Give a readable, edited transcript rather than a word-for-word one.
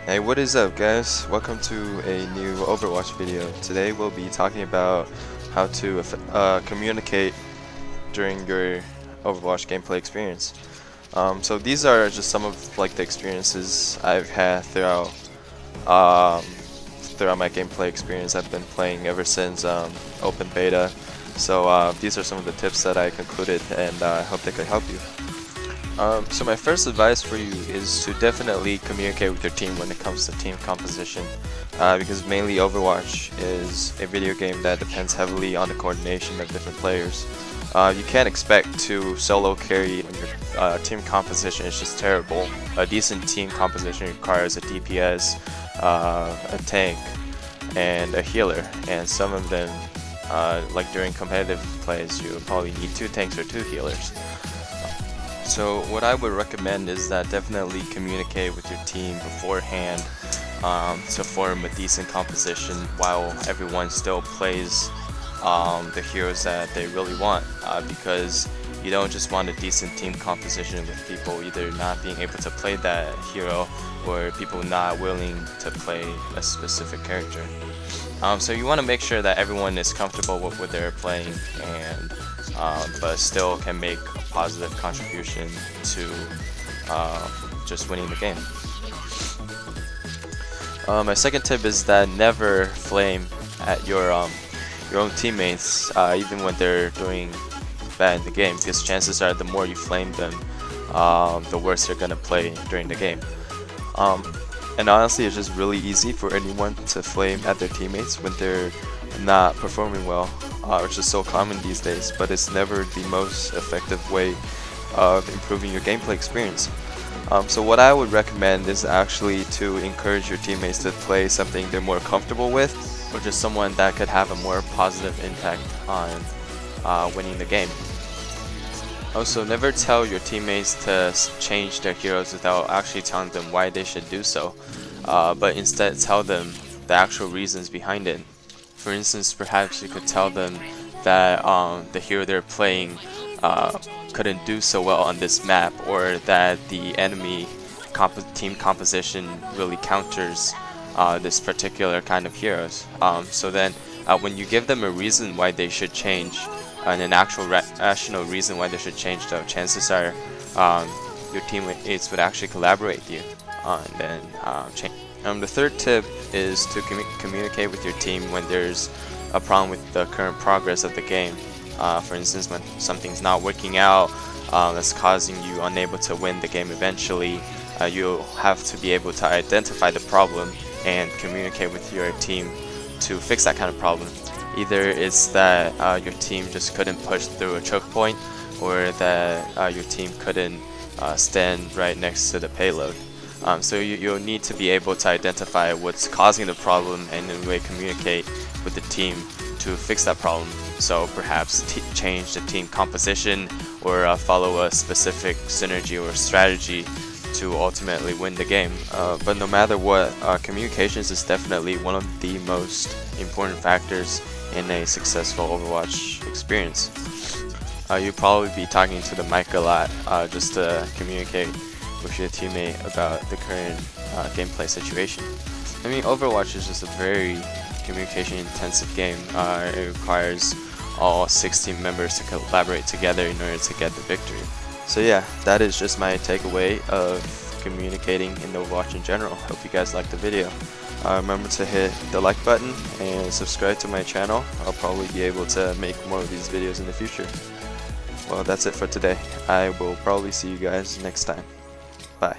Hey, what is up guys? Welcome to a new Overwatch video. Today we'll be talking about how to communicate during your Overwatch gameplay experience. So these are just some of the experiences I've had throughout my gameplay experience. I've been playing ever since open beta. So these are some of the tips that I concluded, and I hope they could help you. So my first advice for you is to definitely communicate with your team when it comes to team composition, because mainly Overwatch is a video game that depends heavily on the coordination of different players. You can't expect to solo carry when your team composition is just terrible. A decent team composition requires a DPS, a tank, and a healer, and some of them, like during competitive plays, you probably need 2 tanks or 2 healers. So what I would recommend is that definitely communicate with your team beforehand to form a decent composition while everyone still plays the heroes that they really want, because you don't just want a decent team composition with people either not being able to play that hero or people not willing to play a specific character. So you want to make sure that everyone is comfortable with what they're playing, and but still can make a positive contribution to just winning the game. My second tip is that never flame at your own teammates, even when they're doing bad in the game, because chances are the more you flame them, the worse they're gonna play during the game. And honestly, it's just really easy for anyone to flame at their teammates when they're not performing well, which is so common these days, but it's never the most effective way of improving your gameplay experience. So what I would recommend is actually to encourage your teammates to play something they're more comfortable with, or just someone that could have a more positive impact on winning the game. Also, never tell your teammates to change their heroes without actually telling them why they should do so, but instead tell them the actual reasons behind it. For instance, perhaps you could tell them that the hero they're playing couldn't do so well on this map, or that the enemy team composition really counters this particular kind of heroes. So then when you give them a reason why they should change, and an actual rational reason why they should change, though, chances are your teammates would actually collaborate with you and then change. The third tip is to communicate with your team when there's a problem with the current progress of the game. For instance, when something's not working out, that's causing you unable to win the game eventually, you'll have to be able to identify the problem and communicate with your team to fix that kind of problem. Either it's that your team just couldn't push through a choke point, or that your team couldn't stand right next to the payload. So you'll need to be able to identify what's causing the problem and in a way communicate with the team to fix that problem. So perhaps change the team composition, or follow a specific synergy or strategy to ultimately win the game. But no matter what, communications is definitely one of the most important factors in a successful Overwatch experience. You'll probably be talking to the mic a lot just to communicate with your teammate about the current gameplay situation. I mean, Overwatch is just a very communication intensive game. It requires all 6 team members to collaborate together in order to get the victory. So yeah, that is just my takeaway of communicating in Overwatch in general. Hope you guys liked the video. Remember to hit the like button and subscribe to my channel. I'll probably be able to make more of these videos in the future. Well, that's it for today. I will probably see you guys next time. Bye.